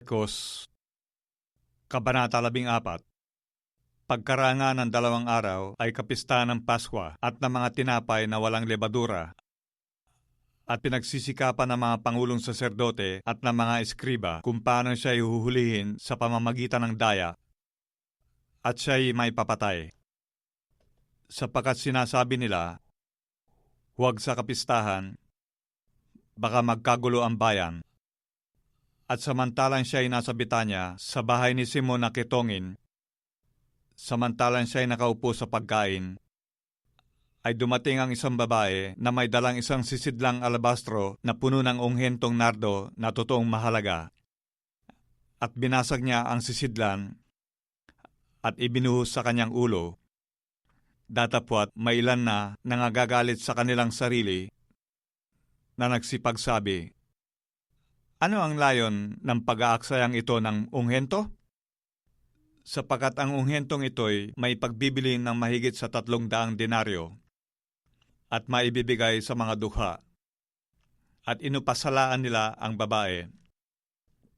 Marcos, Kabanata 14. Pagkarangan ng 2 araw ay kapistahan ng Paskwa at ng mga tinapay na walang lebadura, at pinagsisikapan ng mga pangulong saserdote at ng mga eskriba kung paano siya ihuhulihin sa pamamagitan ng daya, at siya'y may papatay. Sapagkat sinasabi nila, huwag sa kapistahan, baka magkagulo ang bayan. At samantalang siya'y nasa Betanya, sa bahay ni Simon na kitongin, samantalang siya'y nakaupo sa pagkain, ay dumating ang isang babae na may dalang isang sisidlang alabastro na puno ng unghentong nardo na totoong mahalaga. At binasag niya ang sisidlan at ibinuhos sa kanyang ulo. Datapwat may ilan na nangagagalit sa kanilang sarili na nagsipagsabi, ano ang layon ng pag-aaksayang ito ng unghento? Sapagkat ang unghentong ito'y may pagbibili ng mahigit sa 300 denaryo at maibibigay sa mga dukha. At inupasalaan nila ang babae.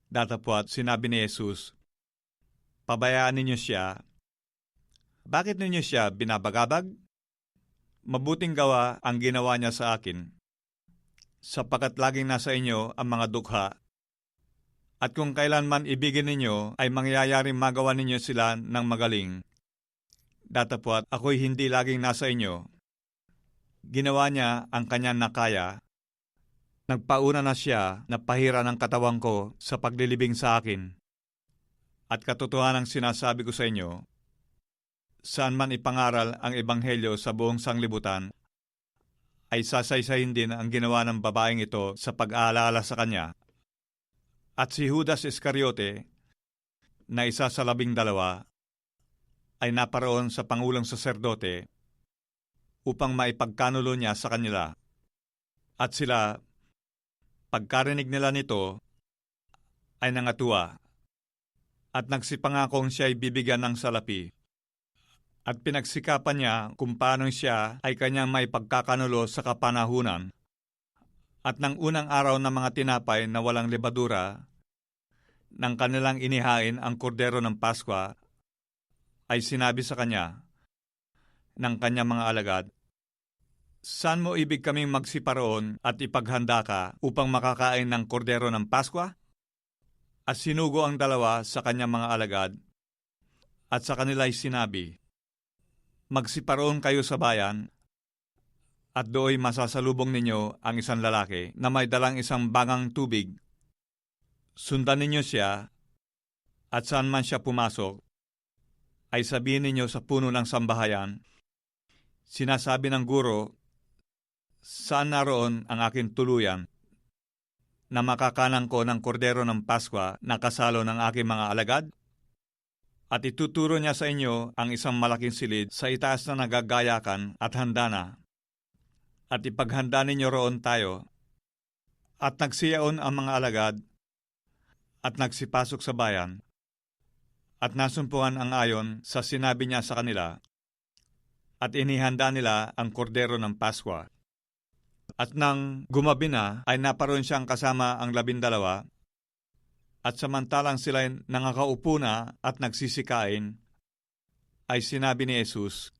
Datapwat sinabi ni Jesus, pabayaan ninyo siya. Bakit ninyo siya binabagabag? Mabuting gawa ang ginawa niya sa akin, sapagkat laging nasa inyo ang mga dukha, at kung kailanman ibigin ninyo ay mangyayaring magawa ninyo sila ng magaling. Datapwat ako'y hindi laging nasa inyo. Ginawa niya ang kanyang nakaya. Nagpauna na siya na pahira ng katawan ko sa paglilibing sa akin. At katotohanan ang sinasabi ko sa inyo, saan man ipangaral ang ebanghelyo sa buong sanglibutan, ay sasaysayin din ang ginawa ng babaeng ito sa pag-aalala sa kanya. At si Judas Iscariote, na isa sa 12, ay naparoon sa pangulong saserdote upang maipagkanulo niya sa kanila. At sila, pagkarinig nila nito, ay nangatuwa at nagsipangakong siya'y bibigyan ng salapi. At pinagsikapan niya kung paano siya ay kanyang may pagkakanulo sa kapanahunan. At ng unang araw ng mga tinapay na walang lebadura, nang kanilang inihain ang kordero ng Paskwa, ay sinabi sa kanya, ng kanyang mga alagad, saan mo ibig kaming magsiparoon at ipaghanda ka upang makakain ng kordero ng Paskwa? At sinugo ang 2 sa kanyang mga alagad, at sa kanila'y sinabi, magsiparoon kayo sa bayan, at dooy masasalubong ninyo ang isang lalaki na may dalang isang bagang tubig. Sundan ninyo siya, at saan man siya pumasok, ay sabihin ninyo sa puno ng sambahayan, sinasabi ng guro, saan naroon ang aking tuluyan, na makakanan ko ng kordero ng Paskwa na kasalo ng aking mga alagad? At ituturo niya sa inyo ang isang malaking silid sa itaas na nagagayakan at handa na. At ipaghanda ninyo roon tayo. At nagsiyaon ang mga alagad at nagsipasok sa bayan. At nasumpuhan ang ayon sa sinabi niya sa kanila. At inihanda nila ang kordero ng Paskwa. At nang gumabi na ay naparoon siyang kasama ang 12. At samantalang sila'y nangakaupo na at nagsisikain, ay sinabi ni Jesus,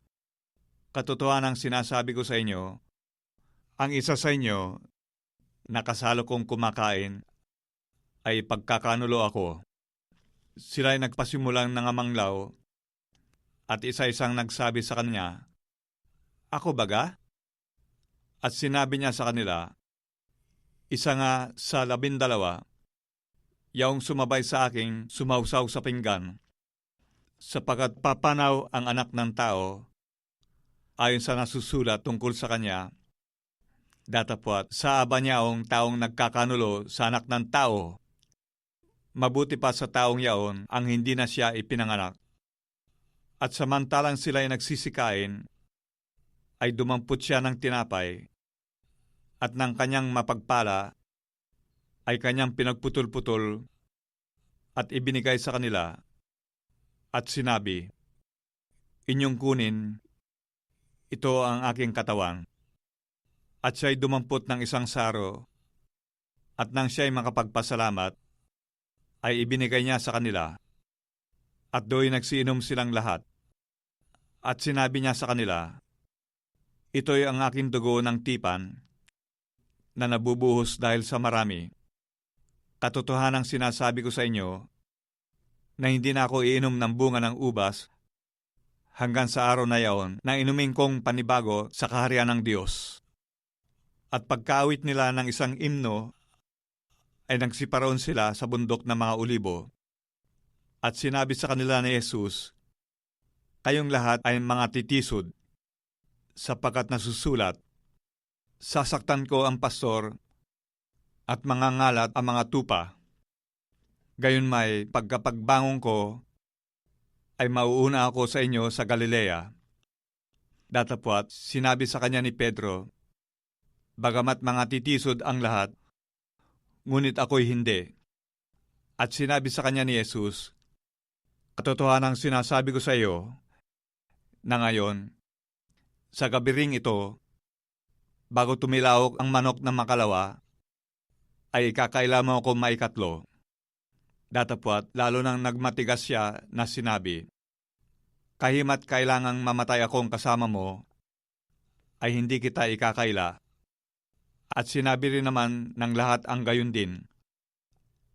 katotohanang sinasabi ko sa inyo, ang isa sa inyo na kasalo kong kumakain ay pagkakanulo ako. Sila'y nagpasimulang nangamanglaw at isa-isang nagsabi sa kanya, ako baga? At sinabi niya sa kanila, isa nga sa 12, yaong sumabay sa aking sumausaw sa pinggan, sapagkat papanaw ang anak ng tao, ayon sa nasusulat tungkol sa kanya, datapwat sa aba niyaong taong nagkakanulo sa anak ng tao. Mabuti pa sa taong yaon ang hindi na siya ipinanganak. At samantalang sila'y nagsisikain, ay dumampot siya ng tinapay, at ng kanyang mapagpala, ay kanyang pinagputol-putol at ibinigay sa kanila at sinabi, inyong kunin, ito ang aking katawan. At siya'y dumampot ng isang saro at nang siya'y makapagpasalamat ay ibinigay niya sa kanila, at do'y nagsiinom silang lahat. At sinabi niya sa kanila, "Ito'y ang aking dugo ng tipan na nabubuhos dahil sa marami. Katotohanang sinasabi ko sa inyo na hindi na ako iinom ng bunga ng ubas hanggang sa araw na yaon na inumin kong panibago sa kaharian ng Diyos." At pagkaawit nila ng isang imno, ay nagsiparoon sila sa bundok ng mga olibo. At sinabi sa kanila ni Jesus, "Kayong lahat ay mga titisod, sapagkat nasusulat, sasaktan ko ang pastor at mangangalat ang mga tupa. Gayunmay, pagkapagbangon ko, ay mauuna ako sa inyo sa Galilea." Datapwat, sinabi sa kanya ni Pedro, "Bagamat mga titisod ang lahat, ngunit ako'y hindi." At sinabi sa kanya ni Jesus, "Katotohanang sinasabi ko sa iyo, na ngayon, sa gabi ring ito, bago tumilawok ang manok ng makalawa, ay ikakaila mo ako maikatlo." Datapwat, lalo nang nagmatigas siya na sinabi, "Kahimat kailangang mamatay akong kasama mo, ay hindi kita ikakaila." At sinabi rin naman ng lahat ang gayon din.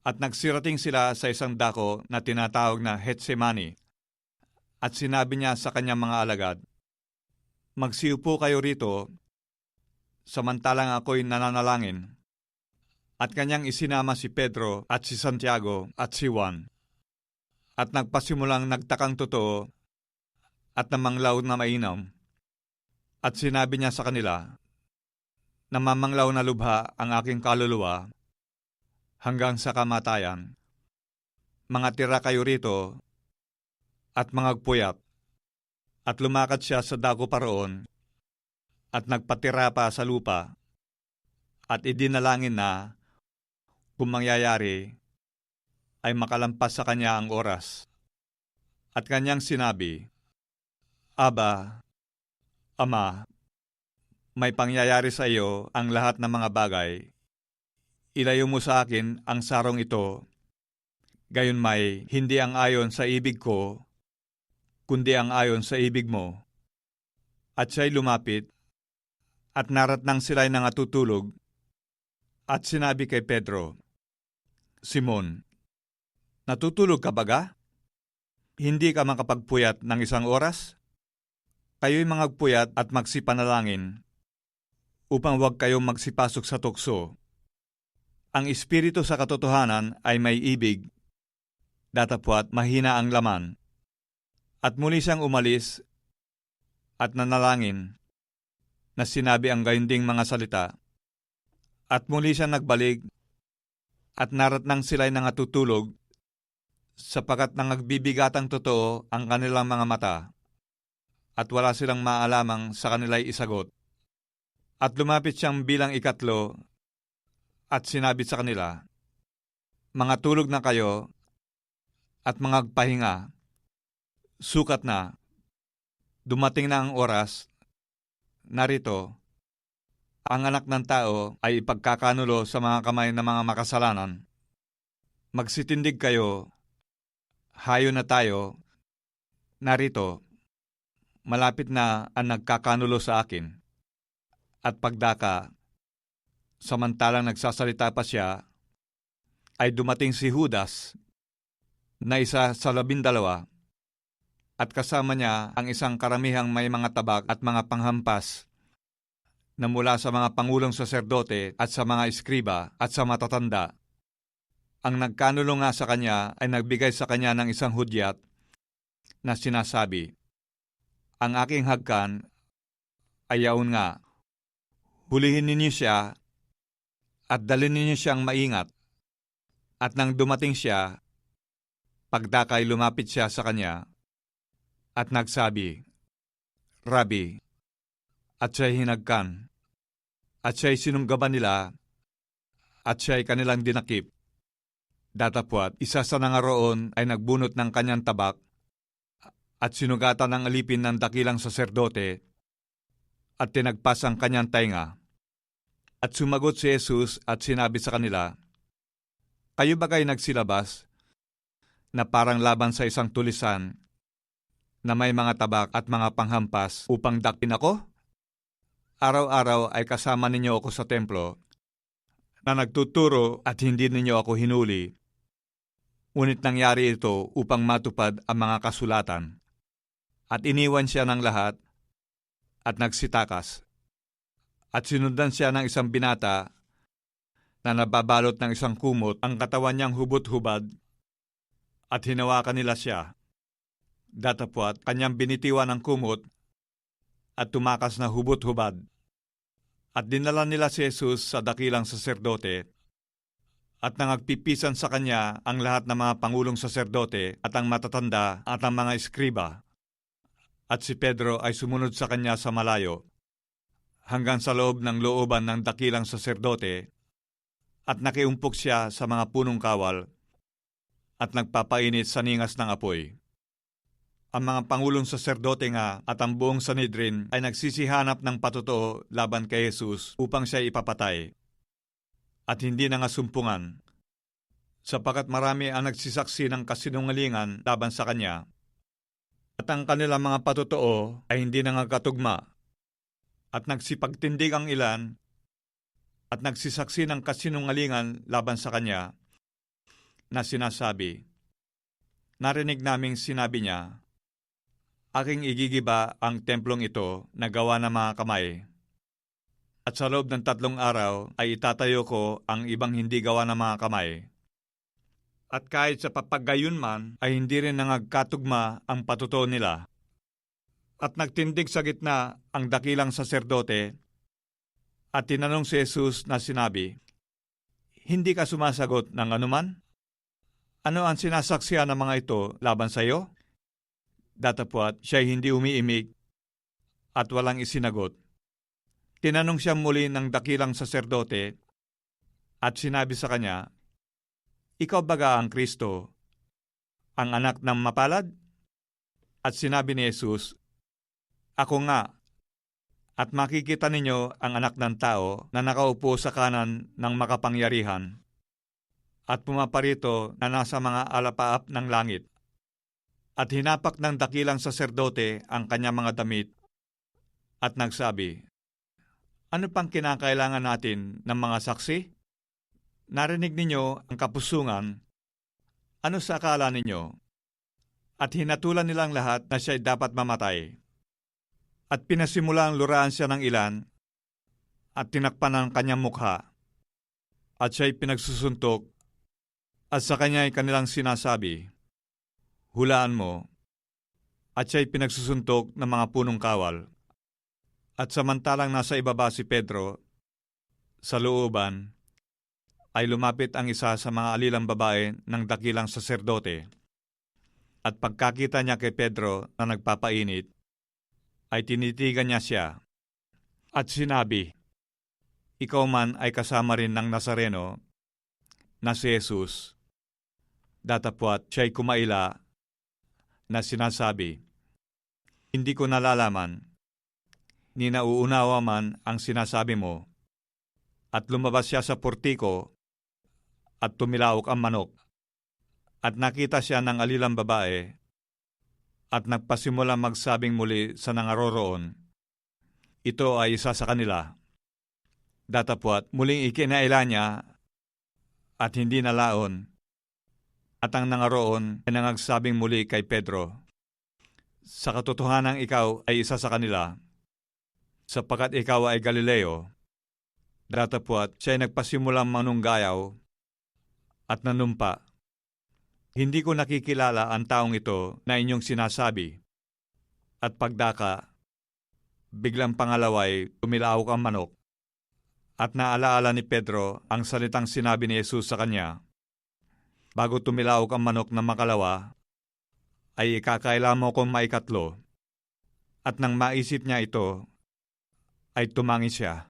At nagsirating sila sa isang dako na tinatawag na Getsemani. At sinabi niya sa kanyang mga alagad, "Magsiupo kayo rito, samantalang ako'y nananalangin." At kanyang isinama si Pedro at si Santiago at si Juan. At nagpasimulang nagtakang totoo at namanglaw na mainam. At sinabi niya sa kanila, "Namamanglaw na lubha ang aking kaluluwa hanggang sa kamatayan. Mga tira kayo rito at mangagpuyat." At lumakad siya sa dako paroon at nagpatira pa sa lupa at idinalangin na kung mangyayari ay makalampas sa kanya ang oras. At kanyang sinabi, "Aba, Ama, may pangyayari sa iyo ang lahat ng mga bagay. Ilayo mo sa akin ang sarong ito, gayunmay hindi ang ayon sa ibig ko, kundi ang ayon sa ibig mo." At siya'y lumapit, at naratnang sila'y nangatutulog, at sinabi kay Pedro, "Simon, natutulog ka baga? Hindi ka makapagpuyat ng isang oras? Kayo'y mangagpuyat at magsipanalangin, upang huwag kayong magsipasok sa tukso. Ang espiritu sa katotohanan ay may ibig, datapwat mahina ang laman." At muli siyang umalis at nanalangin, na sinabi ang gayon ding mga salita. At muli siyang nagbalik, at naratnang sila'y nangatutulog, sapagkat nangagbibigatang totoo ang kanilang mga mata, at wala silang maalamang sa kanila'y isagot. At lumapit siyang bilang ikatlo, at sinabi sa kanila, "Mga tulog na kayo, at mangagpahinga. Sukat na, dumating na ang oras, narito, ang Anak ng Tao ay ipagkakanulo sa mga kamay ng mga makasalanan. Magsitindig kayo, hayo na tayo, narito, malapit na ang nagkakanulo sa akin." At pagdaka, samantalang nagsasalita pa siya, ay dumating si Judas, na isa sa 12, at kasama niya ang isang karamihang may mga tabak at mga panghampas na mula sa mga pangulong saserdote at sa mga eskriba at sa matatanda. Ang nagkanulo nga sa kanya ay nagbigay sa kanya ng isang hudyat na sinasabi, "Ang aking hagkan ay yaon nga. Hulihin ninyo siya at dalhin ninyo siyang maingat." At nang dumating siya, pagdakay lumapit siya sa kanya at nagsabi, "Rabi," at siya'y hinagkan. At siya'y sinunggaban nila, at siya'y kanilang dinakip. Datapwat, isa sa nangaroon ay nagbunot ng kanyang tabak, at sinugatan ng alipin ng dakilang saserdote, at tinagpas ang kanyang tainga. At sumagot si Jesus at sinabi sa kanila, "Kayo ba kayo nagsilabas na parang laban sa isang tulisan na may mga tabak at mga panghampas upang dakpin ako? Araw-araw ay kasama ninyo ako sa templo na nagtuturo at hindi ninyo ako hinuli. Ngunit nangyari ito upang matupad ang mga kasulatan. At iniwan siya ng lahat at nagsitakas. At sinundan siya ng isang binata na nababalot ng isang kumot, ang katawan niyang hubot-hubad, at hinawakan nila siya. Datapwat, kanyang binitiwan ng kumot at tumakas na hubot-hubad. At dinala nila si Jesus sa dakilang saserdote, at nangagpipisan sa kanya ang lahat ng mga pangulong saserdote at ang matatanda at ang mga eskriba. At si Pedro ay sumunod sa kanya sa malayo, hanggang sa loob ng looban ng dakilang saserdote, at nakiumpok siya sa mga punong kawal, at nagpapainit sa ningas ng apoy. Ang mga pangulong saserdote nga at ang buong Sanhedrin ay nagsisihanap ng patotoo laban kay Jesus upang siya ipapatay. At hindi na nga sumpungan, sapagkat marami ang nagsisaksi ng kasinungalingan laban sa kanya, at ang kanilang mga patotoo ay hindi na nga katugma, at nagsipagtindig ang ilan, at nagsisaksi ng kasinungalingan laban sa kanya, na sinasabi, "Narinig naming sinabi niya, aking igigiba ang templong ito na gawa ng mga kamay. At sa loob ng 3 araw ay itatayo ko ang ibang hindi gawa ng mga kamay." At kahit sa papagayon man ay hindi rin nangagkatugma ang patotoo nila. At nagtindig sa gitna ang dakilang saserdote at tinanong si Jesus na sinabi, "Hindi ka sumasagot ng anuman? Ano ang sinasaksihan ng mga ito laban sa iyo?" Datapwat siya'y hindi umiimik at walang isinagot. Tinanong siya muli ng dakilang saserdote at sinabi sa kanya, "Ikaw baga ang Kristo, ang anak ng mapalad?" At sinabi ni Jesus, "Ako nga, at makikita ninyo ang anak ng tao na nakaupo sa kanan ng makapangyarihan at pumaparito na nasa mga alapaap ng langit." At hinapak ng dakilang saserdote ang kanyang mga damit at nagsabi, "Ano pang kinakailangan natin ng mga saksi? Narinig ninyo ang kapusungan. Ano sa akala ninyo?" At hinatulan nilang lahat na siya'y dapat mamatay. At pinasimulang luraan siya ng ilan at tinakpan ang kanyang mukha. At siya'y pinagsusuntok at sa kanya'y kanilang sinasabi, "Hulaan mo." At siya'y pinagsusuntok ng mga punong kawal. At samantalang nasa ibaba si Pedro, sa looban, ay lumapit ang isa sa mga alilang babae ng dakilang saserdote. At pagkakita niya kay Pedro na nagpapainit, ay tinitigan niya siya. At sinabi, "Ikaw man ay kasama rin ng Nazareno na si Jesus." Datapwat siya'y kumaila na sinasabi, "Hindi ko nalalaman, ni nauunawa man ang sinasabi mo." At lumabas siya sa portiko at tumilawok ang manok. At nakita siya ng alilang babae at nagpasimula magsabing muli sa nangaroroon, "Ito ay isa sa kanila." Datapwat muling ikinaila niya at hindi nalaon. At ang nangaroon ay nangagsabing muli kay Pedro, "Sa katotohanan ikaw ay isa sa kanila, sapagkat ikaw ay Galileo." Datapwat siya'y nagpasimulang manunggayaw at nanumpa, "Hindi ko nakikilala ang taong ito na inyong sinasabi." At pagdaka, biglang pangalaway tumilawok ang manok. At naalaala ni Pedro ang salitang sinabi ni Jesus sa kanya, "Bago tumilawok ang manok na makalawa, ay ikakaila mo kong maikatlo." At nang maisip niya ito, ay tumangi siya.